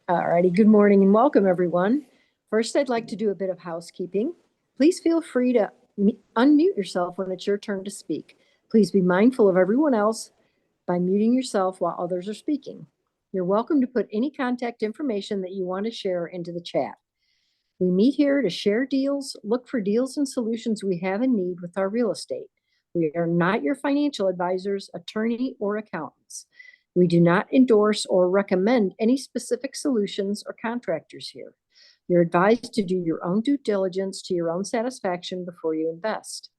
All righty, good morning and welcome, everyone. First, I'd like to do a bit of housekeeping. Please feel free to unmute yourself when it's your turn to speak. Please be mindful of everyone else by muting yourself while others are speaking. You're welcome to put any contact information that you want to share into the chat. We meet here to share deals, look for deals and solutions we have in need with our real estate. We are not your financial advisors, attorney, or accountants. We do not endorse or recommend any specific solutions or contractors here. You're advised to do your own due diligence to your own satisfaction before you invest.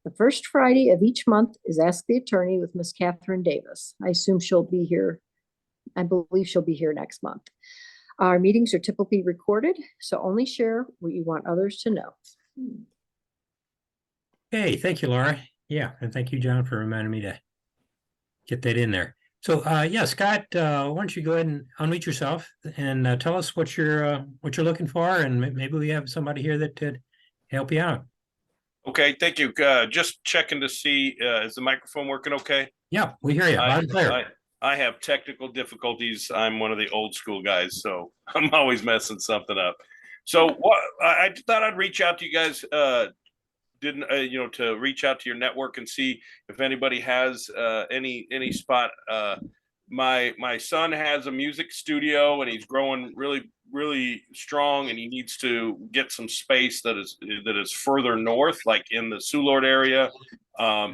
The first Friday of each month is Ask the Attorney with Ms. Catherine Davis. I assume she'll be here. I believe she'll be here next month. Our meetings are typically recorded, so only share what you want others to know. Hey, thank you, Laura. Yeah, and thank you, John, for reminding me to get that in there. So, yeah, Scott, why don't you go ahead and unmute yourself and tell us what you're looking for, and maybe we have somebody here that could help you out. Okay, thank you. Just checking to see, is the microphone working okay? Yeah, we hear you loud and clear. I have technical difficulties. I'm one of the old school guys, so I'm always messing something up. So what I thought I'd reach out to you guys, to reach out to your network and see if anybody has any spot. My son has a music studio and he's growing really strong, and he needs to get some space that is further north, like in the Soulard area,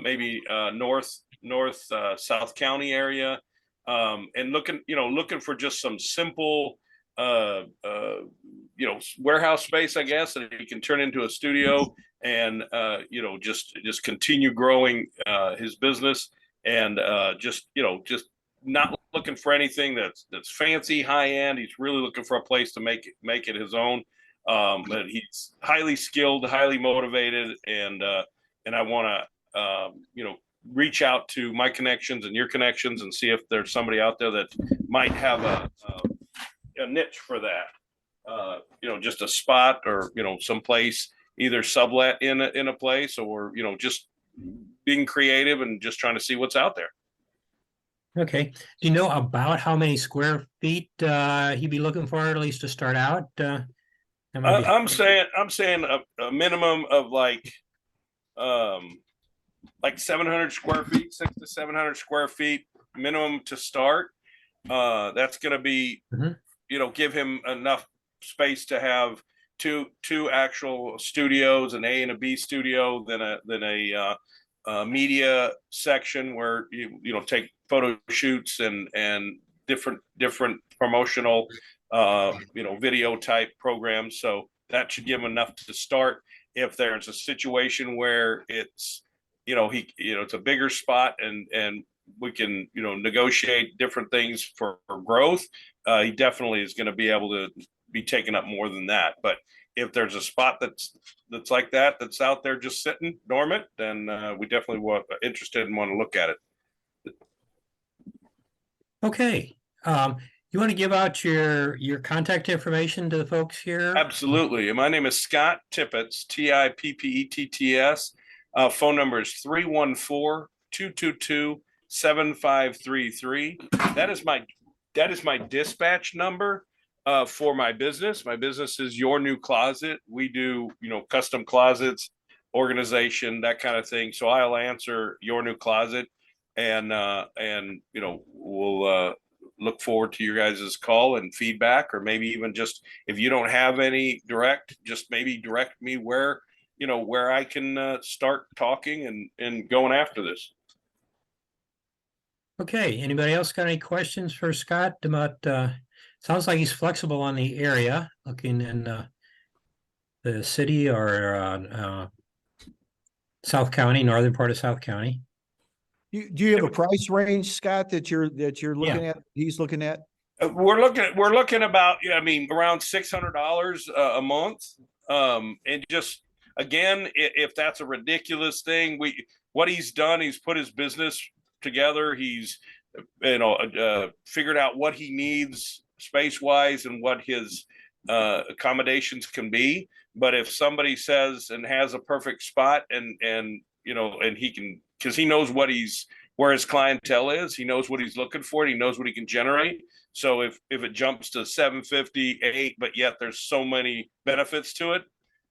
maybe north South County area, and looking for just some simple warehouse space, I guess, that he can turn into a studio and just continue growing his business, and just not looking for anything that's fancy, high end. He's really looking for a place to make it his own. But he's highly skilled, highly motivated, and I want to reach out to my connections and your connections and see if there's somebody out there that might have a niche for that. Just a spot or some place, either sublet in a place, or just being creative and just trying to see what's out there. Okay. Do you know about how many square feet he'd be looking for, at least to start out? I'm saying a minimum of like 700 square feet, 600 to 700 square feet minimum to start. That's going to be, give him enough space to have two actual studios, an A and a B studio, then a media section where you take photo shoots and different promotional video type programs. So that should give him enough to start. If there's a situation where it's it's a bigger spot and we can negotiate different things for growth, he definitely is going to be able to be taking up more than that. But if there's a spot that's like that's out there just sitting dormant, then we definitely interested and want to look at it. Okay. You want to give out your contact information to the folks here? Absolutely. My name is Scott Tippetts, Tippetts. Phone number is 314-222-7533. That is my dispatch number for my business. My business is Your New Closet. We do, custom closets, organization, that kind of thing. So I'll answer Your New Closet, and we'll look forward to your guys' call and feedback, or maybe even just if you don't have any direct, just maybe direct me where I can start talking and going after this. Okay. Anybody else got any questions for Scott about? Sounds like he's flexible on the area, looking in the city or South County, northern part of South County. Do you have a price range, Scott, that you're looking at? He's looking at. We're looking about around $600 a month, and just again, if that's a ridiculous thing, what he's done, he's put his business together. He's figured out what he needs space wise and what his accommodations can be. But if somebody says and has a perfect spot and he can, because he knows what he's where his clientele is. He knows what he's looking for. And he knows what he can generate. So if it jumps to 750, 8, but yet there's so many benefits to it,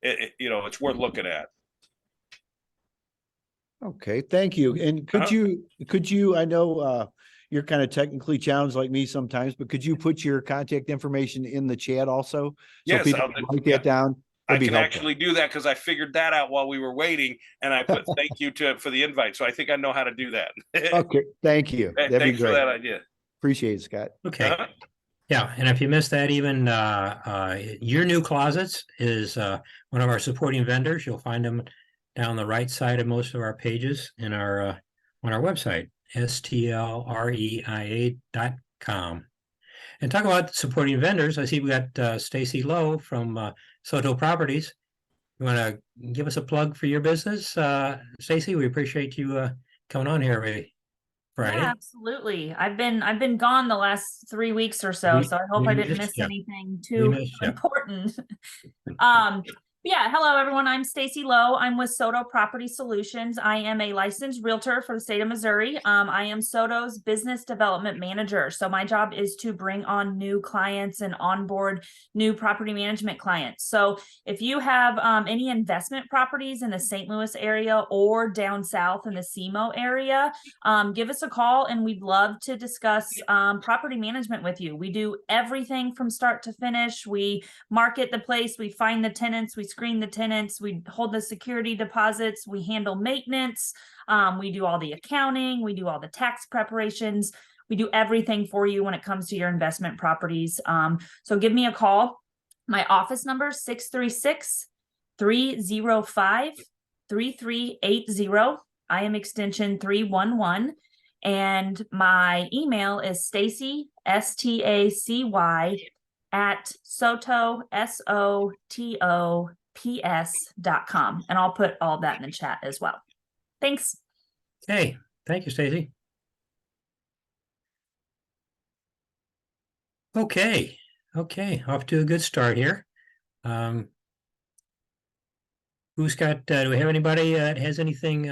it's worth looking at. Okay, thank you. And could you, I know, you're kind of technically challenged like me sometimes, but could you put your contact information in the chat also? So Yes, people can write that down. I That'd be can helpful. actually do that because I figured that out while we were waiting, and I put thank you for the invite. So I think I know how to do that. Okay, thank you. That'd be Thanks for great. that idea. Appreciate it, Scott. Okay. Yeah, and if you missed that, even Your New Closets is one of our supporting vendors. You'll find them down the right side of most of our pages in our on our website, STLREIA.com. And talk about supporting vendors. I see we got Stacy Lowe from Soto Properties. You want to give us a plug for your business, Stacy? We appreciate you coming on here every Friday. Yeah, absolutely. I've been gone the last 3 weeks or so, so I hope I didn't miss anything too important. Yeah, hello everyone. I'm Stacy Lowe. I'm with Soto Property Solutions. I am a licensed realtor for the state of Missouri. I am Soto's business development manager. So my job is to bring on new clients and onboard new property management clients. So if you have any investment properties in the St. Louis area or down south in the SEMO area, give us a call and we'd love to discuss property management with you. We do everything from start to finish. We market the place, we find the tenants, we screen the tenants, we hold the security deposits, we handle maintenance, we do all the accounting, we do all the tax preparations, we do everything for you when it comes to your investment properties. So give me a call. My office number is 636-305-3380. I am extension 311. And my email is Stacy, STACY, at Soto, SOTOPS.com. And I'll put all that in the chat as well. Thanks. Hey, thank you, Stacy. Okay, off to a good start here. Who's got, do we have anybody that has anything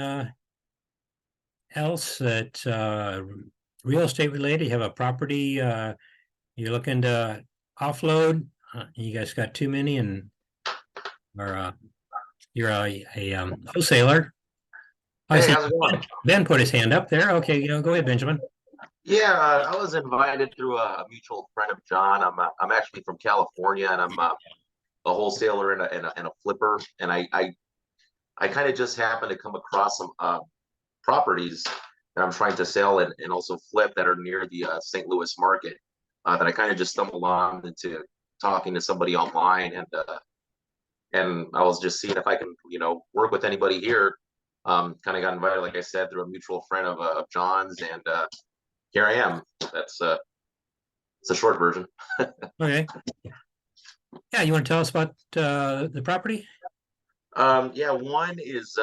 else that real estate related? You have a property you're looking to offload? You guys got too many, and or you're a wholesaler. I see Ben put his hand up there. Okay, go ahead, Benjamin. Yeah, I was invited through a mutual friend of John. I'm actually from California, and I'm a wholesaler and a flipper. And I kind of just happened to come across some properties that I'm trying to sell and also flip that are near the St. Louis market that I kind of just stumbled on into talking to somebody online, and I was just seeing if I can work with anybody here. Kind of got invited, like I said, through a mutual friend of John's, and here I am. That's it's a short version. Okay. Yeah, you want to tell us about the property? Yeah, one is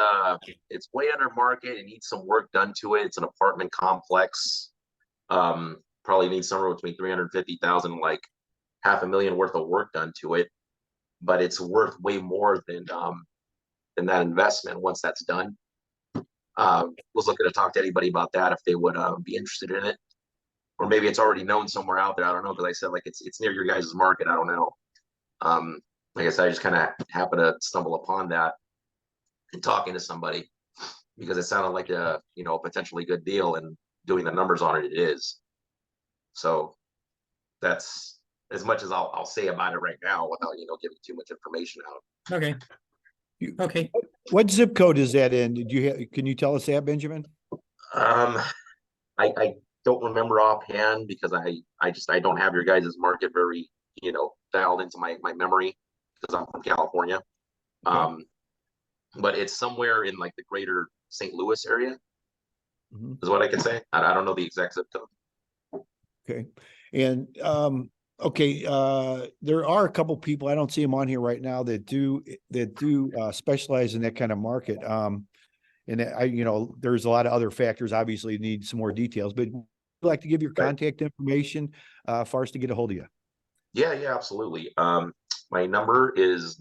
it's way under market. It needs some work done to it. It's an apartment complex. Probably needs somewhere between 350,000 and like $500,000 worth of work done to it. But it's worth way more than that investment once that's done. Was looking to talk to anybody about that if they would be interested in it, or maybe it's already known somewhere out there. I don't know, because I said like it's near your guys' market. I don't know. Like I said, I just kind of happened to stumble upon that and talking to somebody because it sounded like a potentially good deal, and doing the numbers on it, it is. So that's as much as I'll say about it right now without giving too much information out. Okay. Okay. What zip code is that in? Can you tell us that, Benjamin? I don't remember offhand because I don't have your guys' market very dialed into my memory because I'm from California. Okay. But it's somewhere in like the greater St. Louis area, is what I can say. I don't know the exact zip code. Okay. And okay, there are a couple people, I don't see them on here right now, that do specialize in that kind of market. And there's a lot of other factors, obviously need some more details, but would you like to give your contact information for us to get a hold of you? Yeah, absolutely. My number is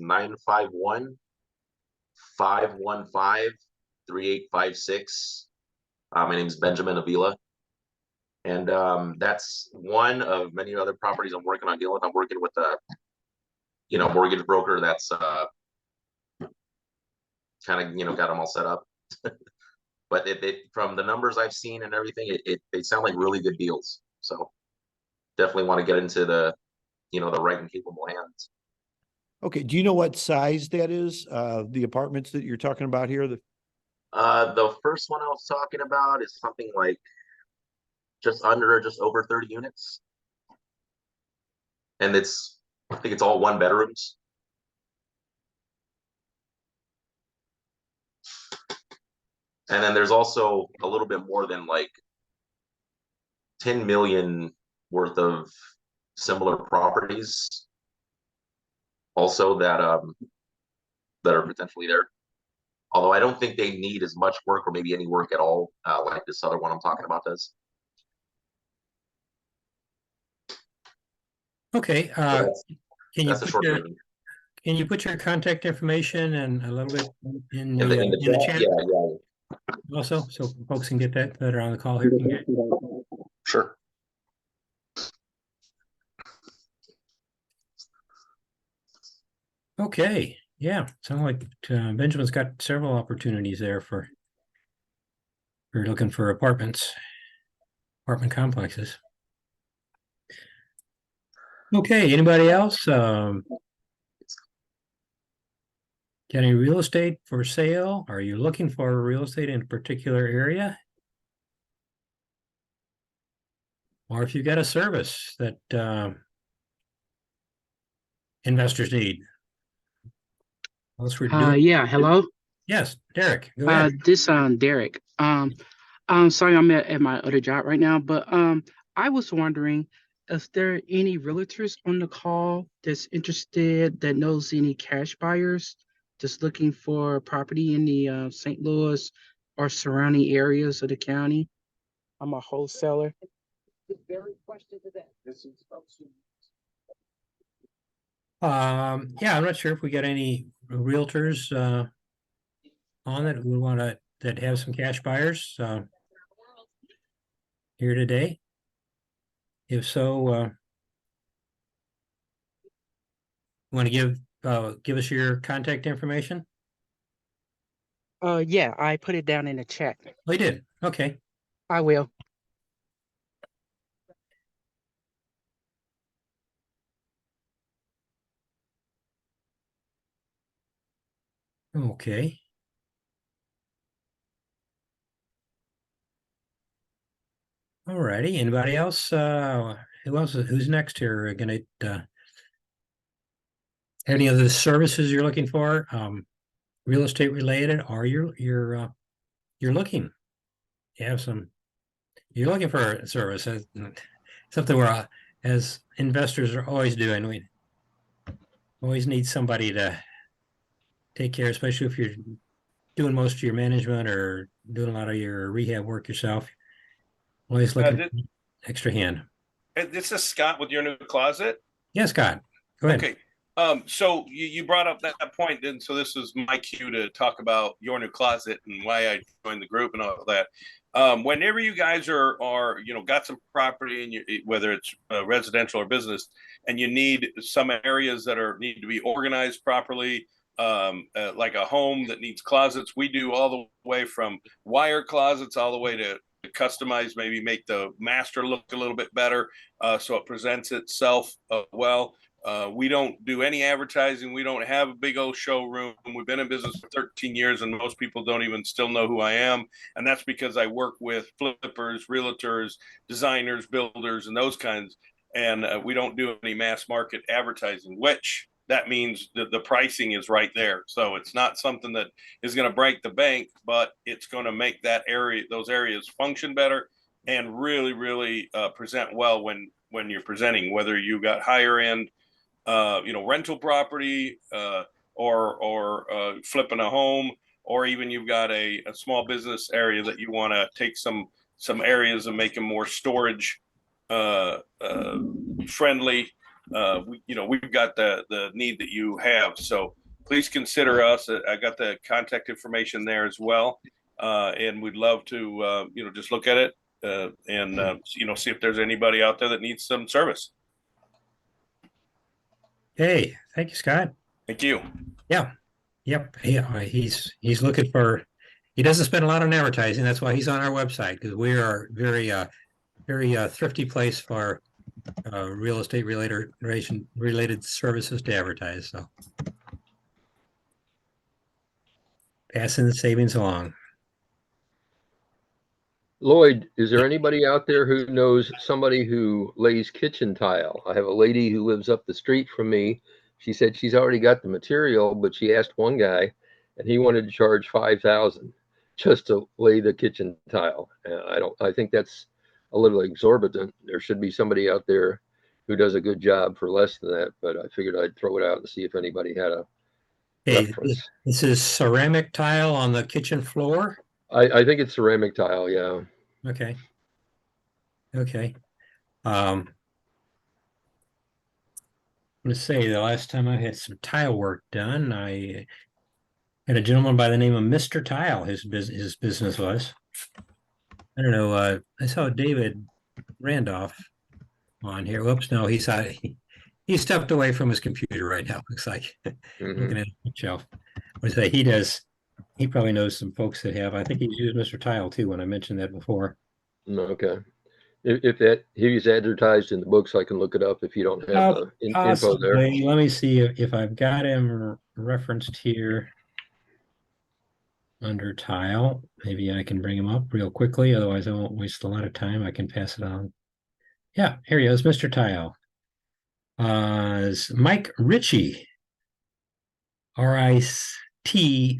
951-515-3856. My name is Benjamin Avila. And that's one of many other properties I'm working on dealing with. I'm working with a, mortgage broker that's kind of, got them all set up. But from the numbers I've seen and everything, they sound like really good deals. So definitely want to get into the right and capable hands. Okay. Do you know what size that is? The apartments that you're talking about here? The first one I was talking about is something like just over 30 units. And I think it's all 1 bedrooms. And then there's also a little bit more than like 10 million worth of similar properties also that are potentially there. Although I don't think they need as much work or maybe any work at all, like this other one I'm talking about does. Okay. So Can that's a short version. Can you put your contact information and a little bit in In the chat? chat Yeah. also, so folks can get that are on the call here? Sure. Okay. Yeah. Sounds like Benjamin's got several opportunities there for looking for apartment complexes. Okay. Anybody else? Got any real estate for sale? Are you looking for real estate in a particular area? Or if you've got a service that investors need? Yeah, hello. Yes, Derrick, go ahead. This Derrick. I'm sorry I'm at my other job right now, but I was wondering, is there any realtors on the call that's interested, that knows any cash buyers just looking for property in the St. Louis or surrounding areas of the county? I'm a wholesaler. Yeah, I'm not sure if we got any realtors on it we want to that have some cash buyers here today. If so, want to give us your contact information? Yeah, I put it down in the chat. Oh, you did? Okay. I will. Okay. All righty. Anybody else? Who's next here? Gonna any other services you're looking for? Real estate related, or you're looking. You're looking for a service, something we're as investors are always doing. We always need somebody to take care, especially if you're doing most of your management or doing a lot of your rehab work yourself. Always looking for extra hand. This is Scott with Your New Closet. Yeah, Scott, go ahead. Okay. So you brought up that point, and so this is my cue to talk about Your New Closet and why I joined the group and all that. Whenever you guys are got some property, and whether it's residential or business, and you need some areas that need to be organized properly, like a home that needs closets, we do all the way from wire closets all the way to customize, maybe make the master look a little bit better, so it presents itself well. We don't do any advertising. We don't have a big old showroom. We've been in business for 13 years, and most people don't even still know who I am. And that's because I work with flippers, realtors, designers, builders, and those kinds. And we don't do any mass market advertising, which that means that the pricing is right there. So it's not something that is going to break the bank, but it's going to make those areas function better and really, really present well when you're presenting, whether you got higher end rental property, or flipping a home, or even you've got a small business area that you want to take some areas and make them more storage friendly. We've got the need that you have. So please consider us. I got the contact information there as well. And we'd love to, just look at it and see if there's anybody out there that needs some service. Hey, thank you, Scott. Thank you. Yeah. Yep. Yeah. He's looking for, he doesn't spend a lot on advertising. That's why he's on our website, because we are very thrifty place for real estate related services to advertise. So passing the savings along. Lloyd, is there anybody out there who knows somebody who lays kitchen tile? I have a lady who lives up the street from me. She said she's already got the material, but she asked one guy and he wanted to charge $5,000 just to lay the kitchen tile. I think that's a little exorbitant. There should be somebody out there who does a good job for less than that, but I figured I'd throw it out and see if anybody had a reference. This is ceramic tile on the kitchen floor. I think it's ceramic tile. Yeah. Okay. Okay. I'm going to say the last time I had some tile work done, I had a gentleman by the name of Mr. Tile. His business was. I don't know. I saw David Randolph on here. Whoops, no, he stepped away from his computer right now. Looks like looking at the shelf. I say he probably knows some folks that have. I think he's used Mr. Tile too when I mentioned that before. Okay. If that he's advertised in the books, I can look it up if you don't have the info there. Let me see if I've got him referenced here under tile. Maybe I can bring him up real quickly. Otherwise, I won't waste a lot of time. I can pass it on. Yeah, here he is, Mr. Tile. Is Mike Ritchie, RITCHEY,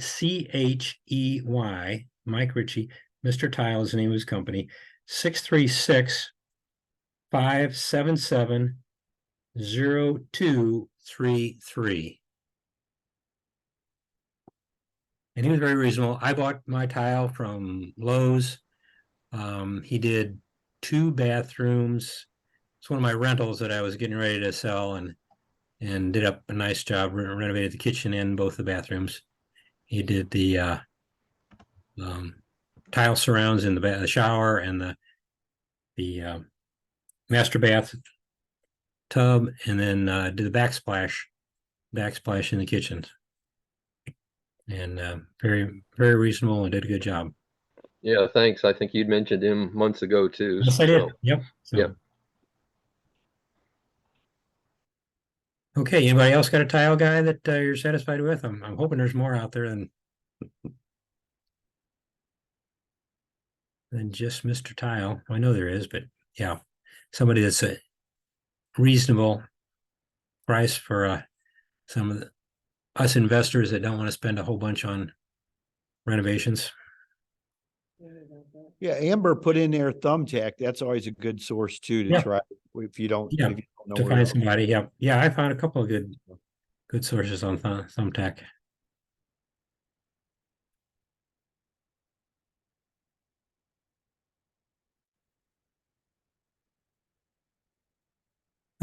Mike Ritchie. Mr. Tile is the name of his company. 636-577-0233. And he was very reasonable. I bought my tile from Lowe's. He did 2 bathrooms. It's one of my rentals that I was getting ready to sell, and did up a nice job, renovated the kitchen and both the bathrooms. He did the tile surrounds in the shower and the master bath tub, and then did the backsplash in the kitchen. And very, very reasonable and did a good job. Yeah, thanks. I think you'd mentioned him months ago too. Yes, I did. Yep. So. Yep. Okay. Anybody else got a tile guy that you're satisfied with? I'm hoping there's more out there than just Mr. Tile. I know there is, but yeah, somebody that's a reasonable price for some of us investors that don't want to spend a whole bunch on renovations. Yeah, Amber put in there thumbtack. That's always a good source too to try if you don't know to find somebody. Yeah, I found a couple of good sources on thumbtack.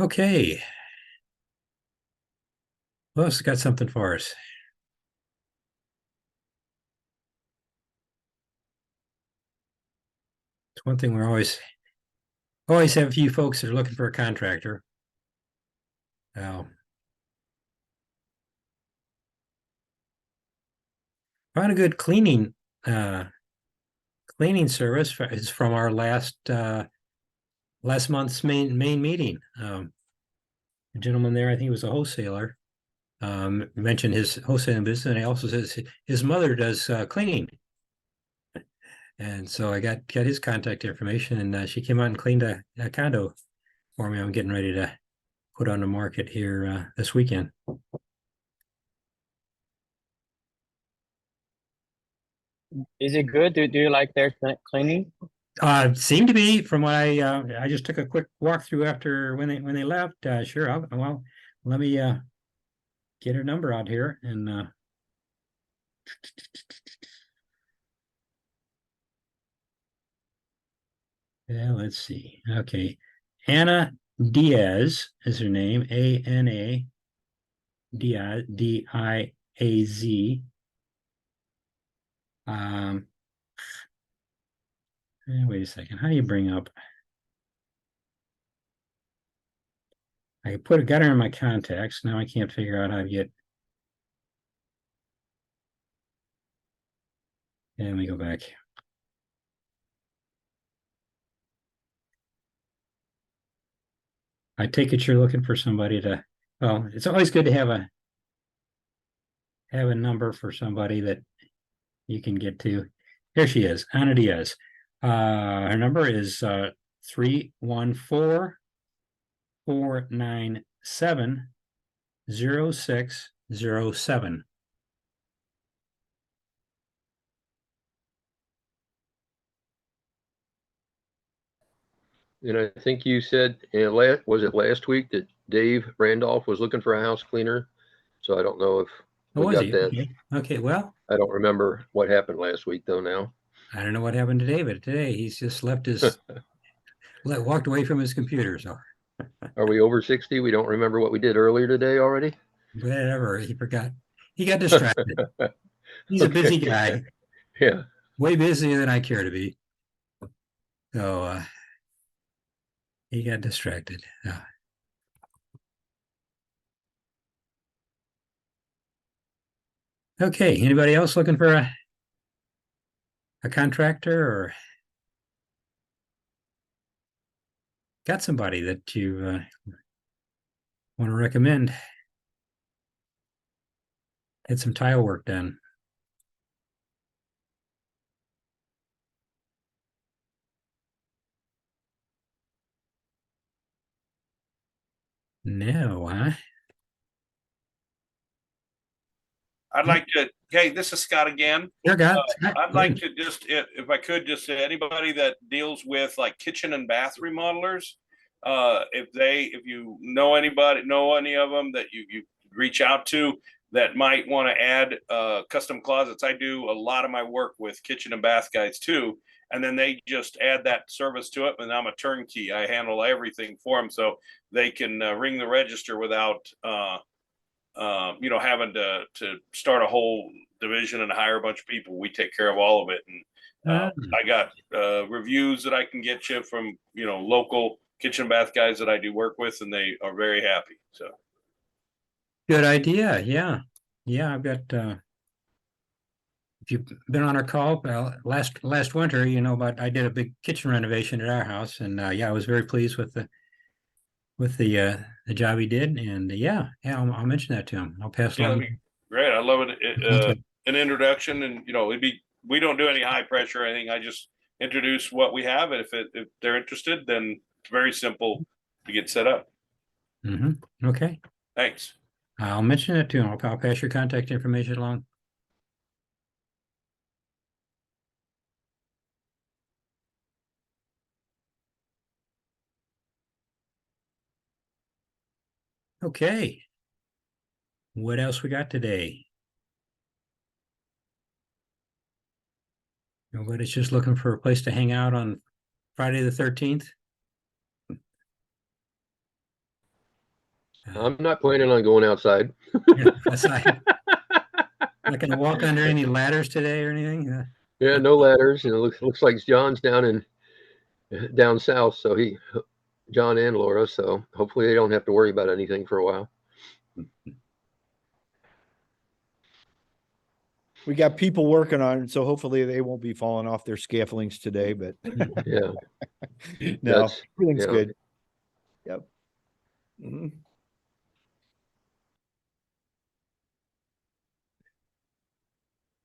Okay. Who else got something for us? It's one thing we're always have a few folks that are looking for a contractor. Found a good cleaning service is from our last month's main meeting. The gentleman there, I think he was a wholesaler, mentioned his wholesaling business, and he also says his mother does cleaning. And so I got his contact information, and she came out and cleaned a condo for me. I'm getting ready to put on the market here this weekend. Is it good? Do you like their cleaning? Seemed to be, from what I just took a quick walk through after when they left. Sure. Well, let me get her number out here and yeah, let's see. Okay. Anna Diaz is her name. ANA Diaz, DIAZ. Wait a second. How do you bring up? I got her in my contacts. Now I can't figure out how to get. And let me go back. I take it you're looking for somebody to. Well, it's always good to have a number for somebody that you can get to. Here she is, Ana Diaz. Her number is 314-497-0607. And I think you said, was it last week that Dave Randolph was looking for a house cleaner? So I don't know if we was got he? that. Okay, well, I don't remember what happened last week though now. I don't know what happened today, but today he's just walked away from his computer. So Are we over 60? We don't remember what we did earlier today already? whatever, he forgot. He got distracted. He's a busy guy. Yeah. Way busier than I care to be. So he got distracted. Okay, anybody else looking for a contractor, or got somebody that you want to recommend? Had some tile work done. No, huh? I'd like to, hey, this is Scott again. Dear God, I'd like to just, if I could, just say anybody that deals with like kitchen and bath remodelers, if you know anybody, know any of them that you reach out to that might want to add custom closets. I do a lot of my work with kitchen and bath guys too. And then they just add that service to it. And I'm a turnkey. I handle everything for them. So they can ring the register without, having to start a whole division and hire a bunch of people. We take care of all of it. And I got reviews that I can get you from, local kitchen and bath guys that I do work with, and they are very happy. So good idea. Yeah. I've got if you've been on our call last winter, but I did a big kitchen renovation at our house, and I was very pleased with the job he did, and I'll mention that to him. I'll pass yeah, along. that'd be great. I love it. An introduction, and we don't do any high pressure or anything. I just introduce what we have, and if they're interested, then it's very simple to get set up. Okay. Thanks. I'll mention it to him. I'll pass your contact information along. Okay. What else we got today? Nobody's just looking for a place to hang out on Friday the 13th. I'm not planning on going outside. Not going to walk under any ladders today or anything. Yeah, no ladders. Looks like John's down south, so John and Laura. So hopefully they don't have to worry about anything for a while. We got people working on it, so hopefully they won't be falling off their scaffoldings today, but yeah. No, everything's good. Yep.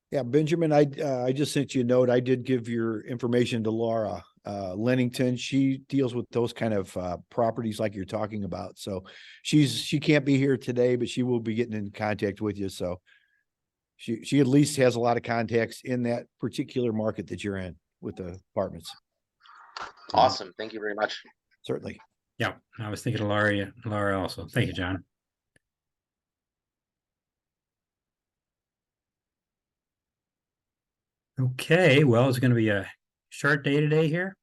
Yeah, Benjamin, I just sent you a note. I did give your information to Laura Lennington. She deals with those kind of properties like you're talking about. So she can't be here today, but she will be getting in contact with you. So she at least has a lot of contacts in that particular market that you're in with the apartments. Awesome. Thank you very much. Certainly. Yeah, I was thinking of Laura also. Thank you, John. Okay, well, it's going to be a short day today here.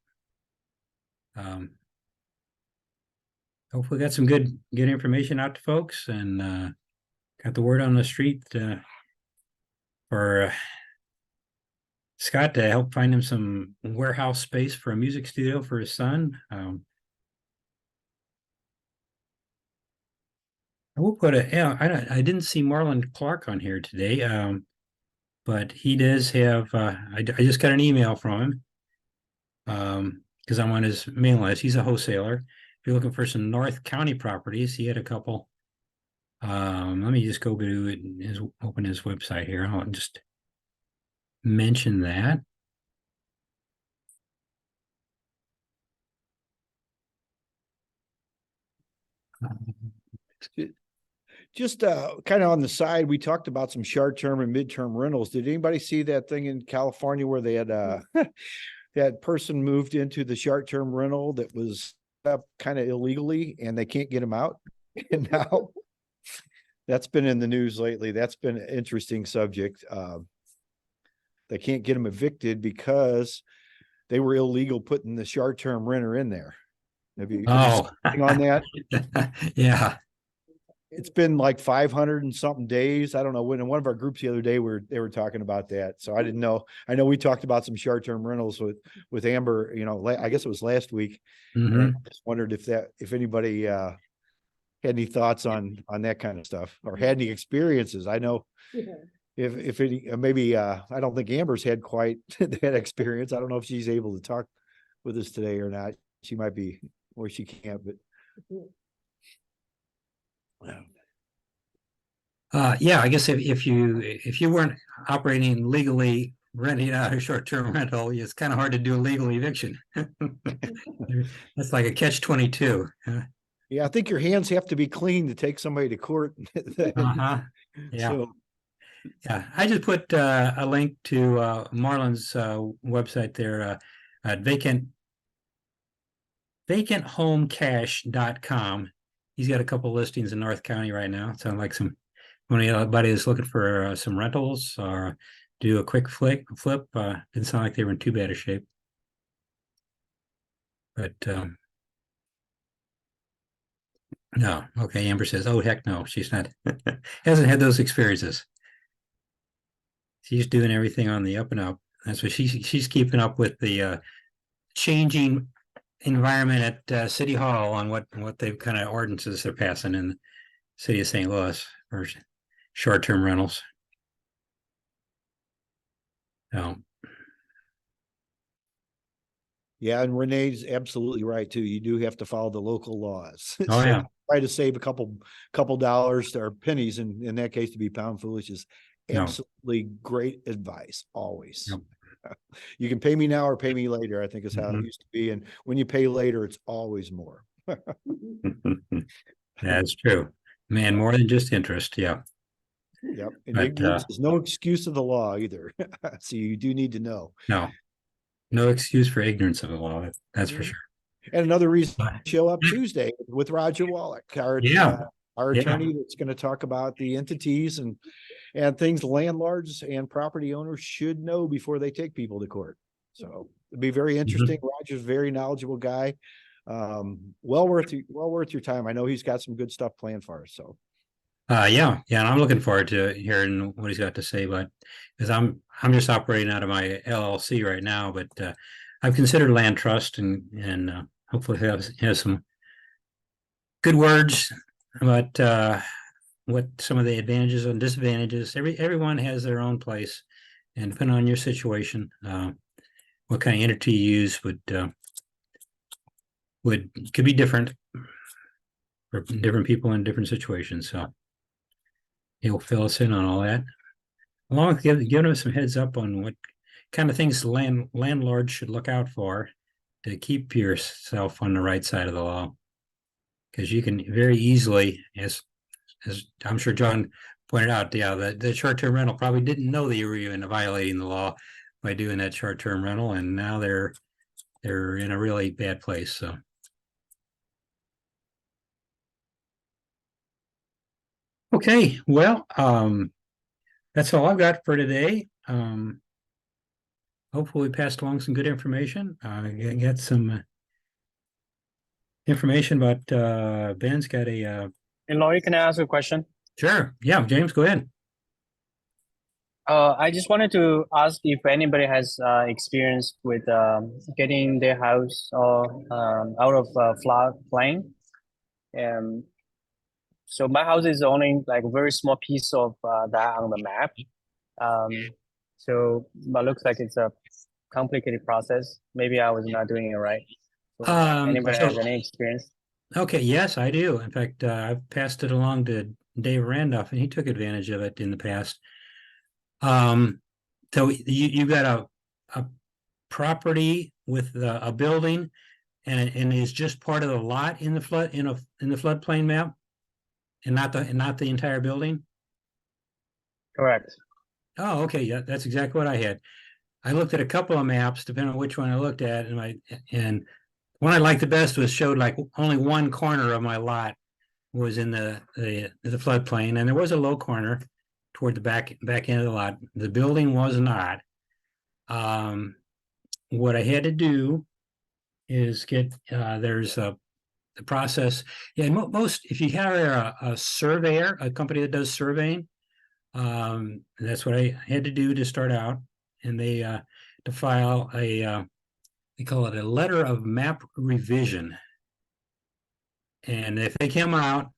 Hopefully got some good information out to folks, and got the word on the street for Scott to help find him some warehouse space for a music studio for his son. I will put I didn't see Marlon Clark on here today, but he does have, I just got an email from him because I'm on his mailing list. He's a wholesaler. If you're looking for some North County properties, he had a couple. Let me just go to open his website here. I'll just mention that. Just kind of on the side, we talked about some short-term and midterm rentals. Did anybody see that thing in California where they had that person moved into the short-term rental that was up kind of illegally and they can't get him out? And now that's been in the news lately. That's been an interesting subject. They can't get him evicted because they were illegal putting the short-term renter in there. Have you Oh, on that? Yeah. It's been like 500 and something days. I don't know when in one of our groups the other day they were talking about that. So I didn't know. I know we talked about some short-term rentals with Amber, you know, I guess it was last week. And I just wondered if anybody had any thoughts on that kind of stuff or had any experiences. I know if any, maybe I don't think Amber's had quite that experience. I don't know if she's able to talk with us today or not. She might be or she can't, but yeah, I guess if you weren't operating legally renting out a short-term rental, it's kind of hard to do a legal eviction. That's like a catch-22. Yeah, I think your hands have to be clean to take somebody to court. Yeah. So, yeah, I just put a link to Marlon's website there at vacanthomecash.com. He's got a couple listings in North County right now. It sounds like anybody is looking for some rentals or do a quick flip. Didn't sound like they were in too bad a shape. But no, okay. Amber says, "Oh heck no, she's not. Hasn't had those experiences. She's doing everything on the up and up. That's what she's keeping up with the changing environment at City Hall on what they kind of ordinances they're passing in the city of St. Louis for short-term rentals." Yeah, and Renee's absolutely right too. You do have to follow the local laws. Oh So yeah. try to save a couple dollars or pennies in that case to be pound foolish is absolutely great advice always. Yep. You can pay me now or pay me later, I think is how it used to be. And when you pay later, it's always more. That's true. Man, more than just interest. Yeah. Yep. And ignorance is no excuse of the law either. So you do need to know. No excuse for ignorance of the law. That's for sure. And another reason to show up Tuesday with Roger Wallach, our attorney that's going to talk about the entities and things landlords and property owners should know before they take people to court. So it'd be very interesting. Roger's a very knowledgeable guy. Well worth your time. I know he's got some good stuff planned for us. So yeah, and I'm looking forward to hearing what he's got to say. But because I'm just operating out of my LLC right now, but I've considered land trust and hopefully have some good words about what some of the advantages and disadvantages. Everyone has their own place, and depending on your situation, what kind of entity you use could be different for different people in different situations. So he'll fill us in on all that, along with giving us some heads up on what kind of things landlords should look out for to keep yourself on the right side of the law. Because you can very easily, as I'm sure John pointed out, the short-term rental probably didn't know that you were even violating the law by doing that short-term rental, and now they're in a really bad place. So. Okay, well, that's all I've got for today. Hopefully we passed along some good information. Got some information about Ben's got a And Laurie, can I ask a question? Sure. Yeah, James, go ahead. I just wanted to ask if anybody has experience with getting their house out of floodplain. So my house is only like a very small piece of that on the map. But looks like it's a complicated process. Maybe I was not doing it right. So anybody has any experience? Okay, yes, I do. In fact, I've passed it along to Dave Randolph, and he took advantage of it in the past. So you got a property with a building, and is just part of the lot in the floodplain map, and not the entire building. Correct. Oh, okay, yeah, that's exactly what I had. I looked at a couple of maps, depending on which one I looked at, and one I liked the best was showed like only one corner of my lot was in the floodplain, and there was a low corner toward the back end of the lot. The building was not. What I had to do is get there's the process. Yeah, most if you have a surveyor, a company that does surveying, that's what I had to do to start out, and they to file a they call it a letter of map revision. And if they came out,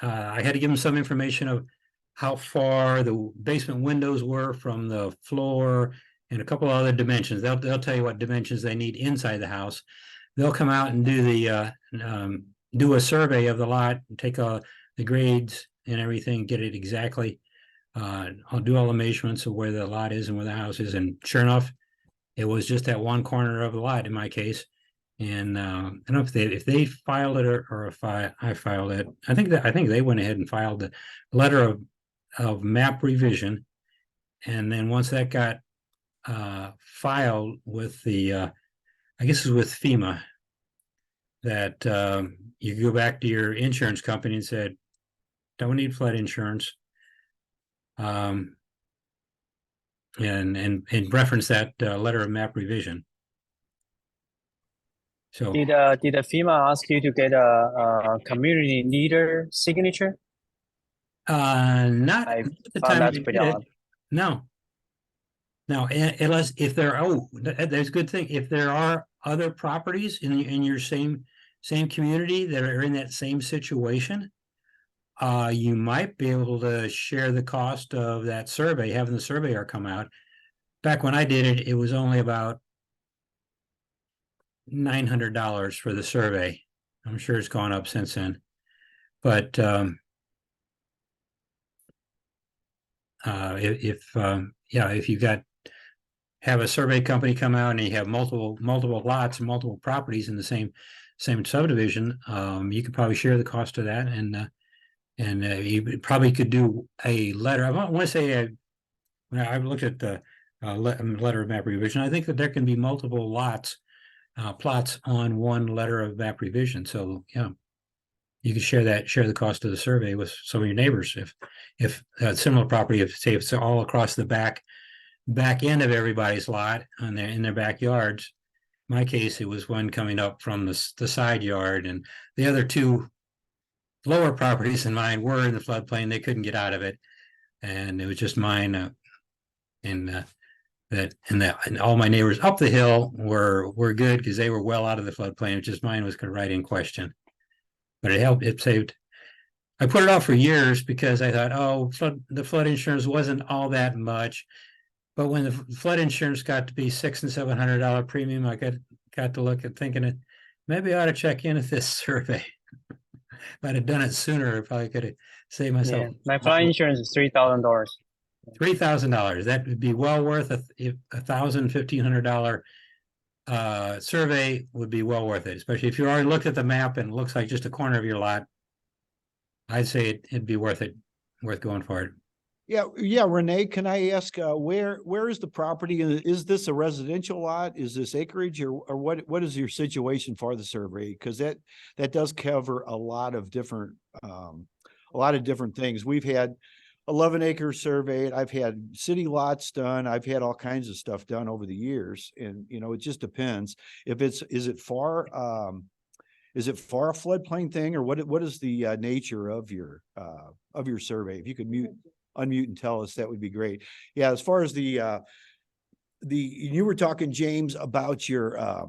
I had to give them some information of how far the basement windows were from the floor and a couple of other dimensions. They'll tell you what dimensions they need inside the house. They'll come out and do a survey of the lot, take the grades and everything, get it exactly. I'll do all the measurements of where the lot is and where the house is. And sure enough, it was just that one corner of the lot in my case. And I don't know if they filed it or if I filed it. I think they went ahead and filed the letter of map revision. And then once that got filed with the I guess it was with FEMA, that you go back to your insurance company and said, don't need flood insurance. And reference that letter of map revision. So did the FEMA ask you to get a community leader signature? Not I at the found time that's we pretty did it. odd. No, unless if there there's a good thing if there are other properties in your same community that are in that same situation, you might be able to share the cost of that survey, having the surveyor come out. Back when I did it, it was only about $900 for the survey. I'm sure it's gone up since then, but if you have a survey company come out and you have multiple lots and multiple properties in the same subdivision, you could probably share the cost of that, and you probably could do a letter. I want to say when I looked at the letter of map revision, I think that there can be multiple plots on one letter of map revision. So yeah, you can share the cost of the survey with some of your neighbors. If a similar property, if it's all across the back end of everybody's lot in their backyards. In my case, it was one coming up from the side yard, and the other two lower properties in mine were in the floodplain. They couldn't get out of it, and it was just mine. And all my neighbors up the hill were good because they were well out of the floodplain. It's just mine was right in question. But it helped. It saved. I put it off for years because I thought, the flood insurance wasn't all that much. But when the flood insurance got to be $600 and $700 premium, I got to look at thinking maybe I ought to check in at this survey. If I'd have done it sooner, I probably could have saved myself. Yeah, my flood insurance is $3,000. $3,000. That would be well worth $1,500 survey would be well worth it, especially if you already looked at the map and it looks like just a corner of your lot. I'd say it'd be worth going for it. Yeah, Renee, can I ask where is the property? Is this a residential lot? Is this acreage, or what is your situation for the survey? Because that does cover a lot of different things. We've had 11-acre surveyed. I've had city lots done. I've had all kinds of stuff done over the years, and it just depends. Is it far a floodplain thing, or what is the nature of your survey? If you could mute. unmute and tell us, that would be great. Yeah, as far as you were talking, James, about your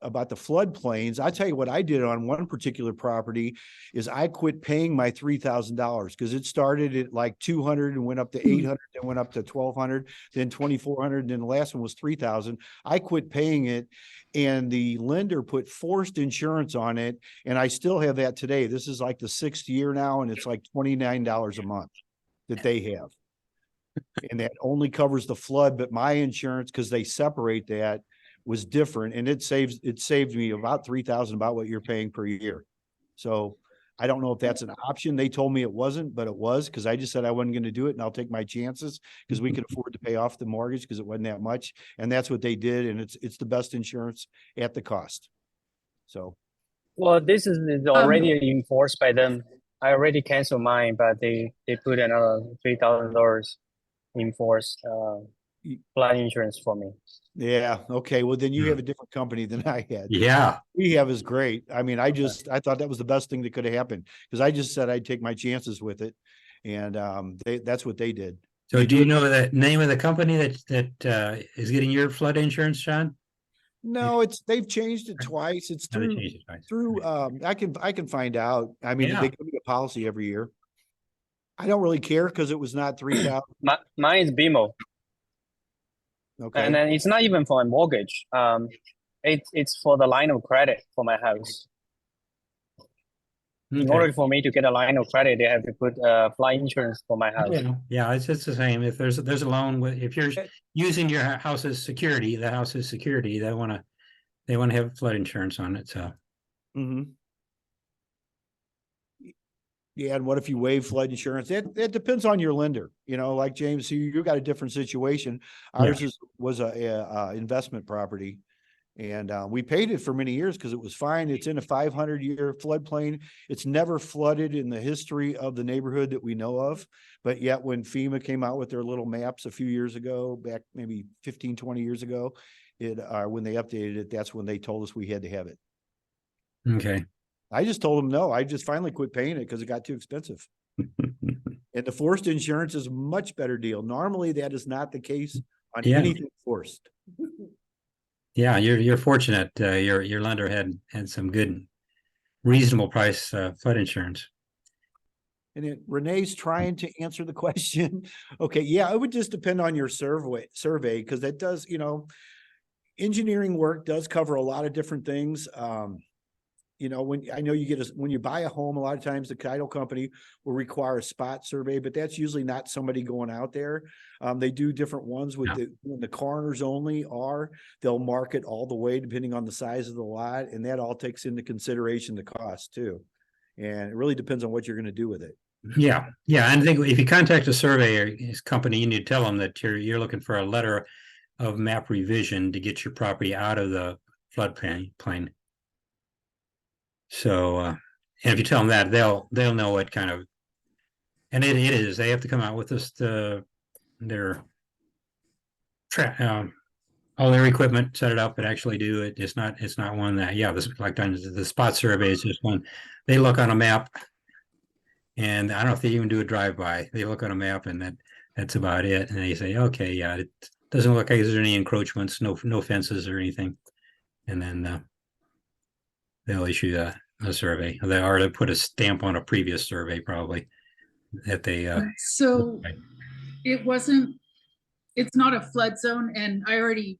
about the floodplains. I tell you what I did on one particular property is I quit paying my $3,000 because it started at like 200 and went up to 800, then went up to 1,200, then 2,400, and then the last one was 3,000. I quit paying it, and the lender put forced insurance on it, and I still have that today. This is like the 6th year now, and it's like $29 a month that they have. And that only covers the flood, but my insurance, because they separate that, was different, and it saved me about $3,000, about what you're paying per year. So I don't know if that's an option. They told me it wasn't, but it was, because I just said I wasn't going to do it, and I'll take my chances because we could afford to pay off the mortgage because it wasn't that much, and that's what they did, and it's the best insurance at the cost. So, well, this is already enforced by them. I already canceled mine, but they put another $3,000 enforced flood insurance for me. yeah, okay. Well, then you have a different company than I had. Yeah. We have is great. I mean, I thought that was the best thing that could have happened, because I just said I'd take my chances with it, and that's what they did. So do you know the name of the company that is getting your flood insurance, John? No, they've changed it twice. It's through I can find out. I mean, they give me a policy every year. I don't really care because it was not 3,000. Mine is BMO. Okay. And then it's not even for a mortgage. It's for the line of credit for my house. In order for me to get a line of credit, they have to put flood insurance for my house. Yeah, it's the same. If there's a loan, if you're using your house as security, the house is security. They want to have flood insurance on it. So. Mm-hmm. Yeah, and what if you waive flood insurance? It depends on your lender. You know, like James, you got a different situation. Ours was a investment property, and we paid it for many years because it was fine. It's in a 500-year floodplain. It's never flooded in the history of the neighborhood that we know of. But yet when FEMA came out with their little maps a few years ago, back maybe 15, 20 years ago, when they updated it, that's when they told us we had to have it. Okay. I just told them no. I just finally quit paying it because it got too expensive. And the forced insurance is a much better deal. Normally, that is not the case on anything forced. Yeah, you're fortunate. Your lender had some good, reasonable price flood insurance. And Renee's trying to answer the question. Okay, yeah, it would just depend on your survey because that does, engineering work does cover a lot of different things. When you buy a home, a lot of times the title company will require a spot survey, but that's usually not somebody going out there. They do different ones with when the coroners only they'll mark it all the way depending on the size of the lot, and that all takes into consideration the cost too. And it really depends on what you're going to do with it. Yeah. And I think if you contact a surveyor, his company, you need to tell them that you're looking for a letter of map revision to get your property out of the floodplain. So, and if you tell them that, they'll know what kind of, and it is, they have to come out with this, all their equipment, set it up and actually do it. It's not one that, like the spot survey is just one. They look on a map, and I don't know if they even do a drive-by. They look on a map, and that's about it. And they say, okay, it doesn't look like there's any encroachments, no fences or anything. And then they'll issue a survey. They put a stamp on a previous survey, probably, that they. So it's not a flood zone, and I already,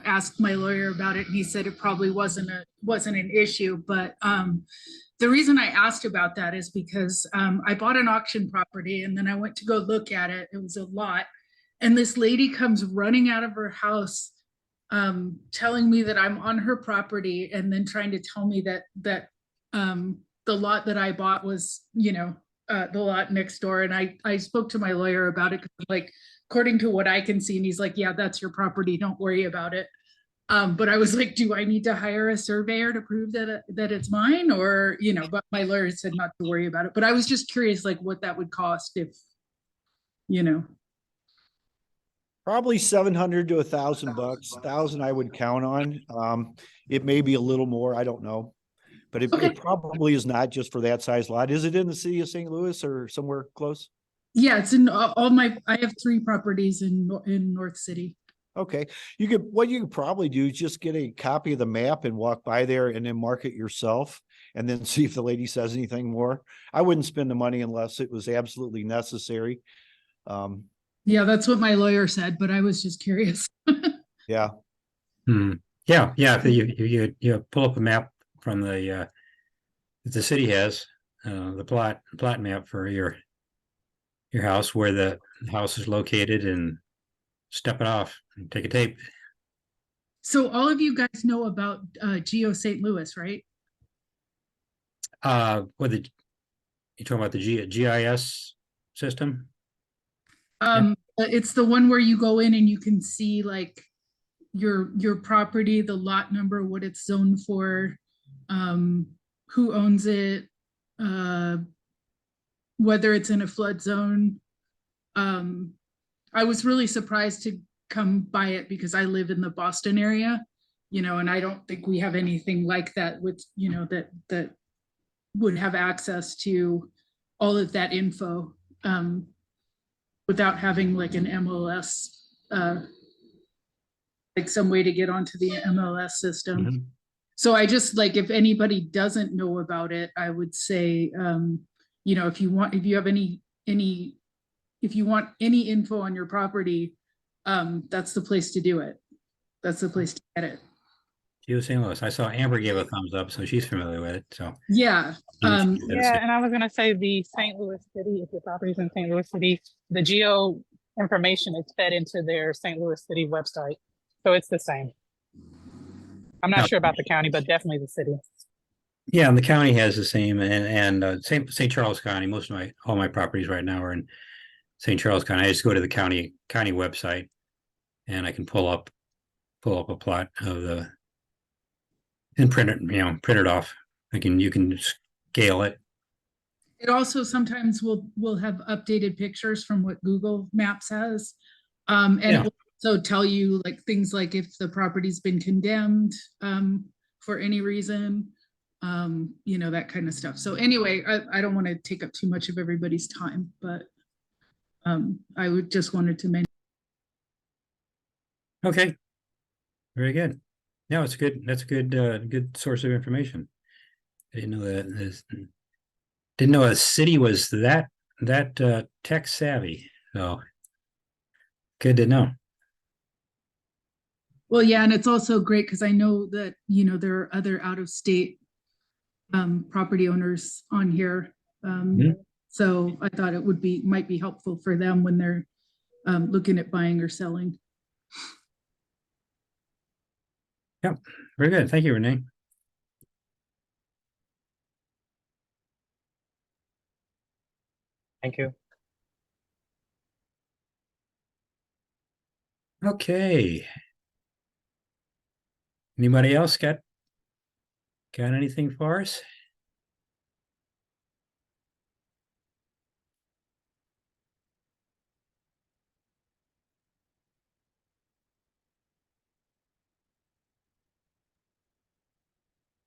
asked my lawyer about it, and he said it probably wasn't an issue. But the reason I asked about that is because I bought an auction property, and then I went to go look at it. It was a lot, and this lady comes running out of her house, telling me that I'm on her property, and then trying to tell me that the lot that I bought was, the lot next door. And I spoke to my lawyer about it, like, according to what I can see, and he's like, yeah, that's your property, don't worry about it. But I was like, do I need to hire a surveyor to prove that it's mine? Or, but my lawyer said not to worry about it. But I was just curious, like, what that would cost if, Probably $700 to $1,000. $1,000 I would count on. It may be a little more, I don't know. But it probably is not just for that size lot. Is it in the city of St. Louis or somewhere close? Yeah, it's in all my, I have 3 properties in North City. Okay, what you could probably do is just get a copy of the map and walk by there and then mark it yourself and then see if the lady says anything more. I wouldn't spend the money unless it was absolutely necessary. Yeah, that's what my lawyer said, but I was just curious. Yeah. Yeah, yeah. If you pull up a map from the city has the plot map for your house, where the house is located, and step it off and take a tape. So all of you guys know about Geo St. Louis, right? What you talking about, the GIS system? It's the one where you go in and you can see like your property, the lot number, what it's zoned for, who owns it, whether it's in a flood zone. I was really surprised to come by it because I live in the Boston area, and I don't think we have anything like that with, that would have access to all of that info, without having like an MLS, like some way to get onto the MLS system. Mm-hmm. So I just like, if anybody doesn't know about it, I would say, if you want any info on your property, that's the place to do it. That's the place to get it. Geo St. Louis. I saw Amber gave a thumbs up, so she's familiar with it. So yeah. Yeah, and I was gonna say the St. Louis City, if your property's in St. Louis City, the geo information is fed into their St. Louis City website. So it's the same. I'm not sure about the county, but definitely the city. Yeah, and the county has the same, and St. Charles County. All my properties right now are in St. Charles County. I just go to the county website, and I can pull up a plot of and print it off. You can scale it. It also sometimes will have updated pictures from what Google Maps has. And it will also tell you like things like if the property's been condemned for any reason, that kind of stuff. So anyway, I don't want to take up too much of everybody's time, but I would just wanted to mention. Okay. Very good. No, it's good. That's a good source of information. I didn't know that. Didn't know a city was that tech savvy. So good to know. Well, yeah, and it's also great because I know that there are other out of state property owners on here. So I thought it might be helpful for them when they're looking at buying or selling. Yep, very good. Thank you, Renee. Thank you. Okay. Anybody else got anything for us?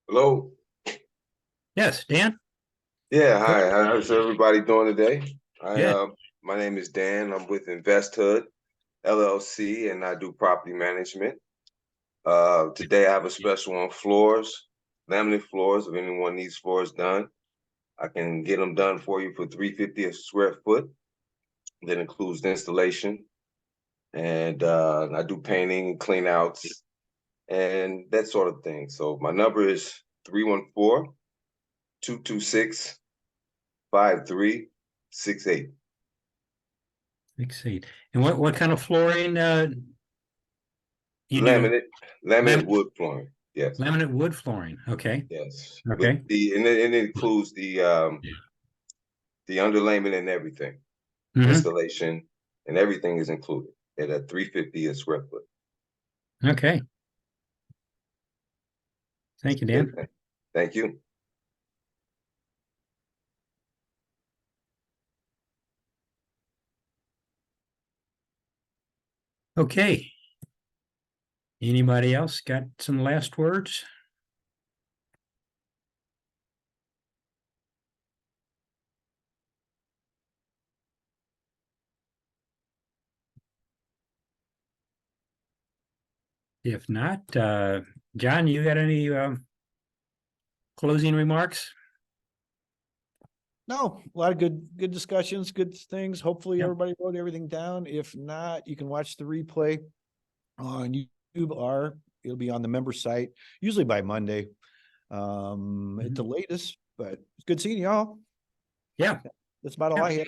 Hello. Yes, Dan. Yeah, hi. How's everybody doing today? Good. My name is Dan. I'm with InvestHood LLC, and I do property management. Today I have a special on floors, laminate floors. If anyone needs floors done, I can get them done for you for $350 a square foot. That includes the installation, and I do painting, clean outs, and that sort of thing. So my number is 314-226-5368. 68. 68. And what kind of flooring you Laminate do? wood flooring. Yes. Laminate wood flooring. Okay. Yes. Okay. And it includes the underlayment and everything. Installation and everything is included at a $350 a square foot. Okay. Thank you, Dan. Thank you. Okay. Anybody else got some last words? If not, John, you got any closing remarks? No, a lot of good discussions, good things. Hopefully Yep. everybody wrote everything down. If not, you can watch the replay on YouTube, or it'll be on the member site, usually by Monday. At the latest, but it's good seeing y'all. Yeah. That's about all I have.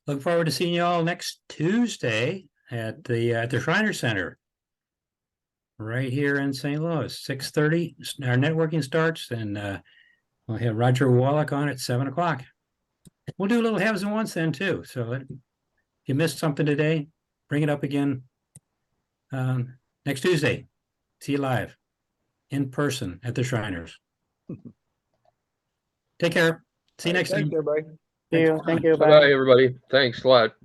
Look forward to seeing you all next Tuesday at the Shriner Center. Right here in St. Louis, 6:30. Our networking starts, and we'll have Roger Wallach on at 7 o'clock. We'll do a little haves and wants then too. So if you missed something today, bring it up again next Tuesday. See you live in person at the Shriners. Take care. See you next Thanks, time. everybody. See you. Thank you. Bye-bye, everybody. Thanks a lot.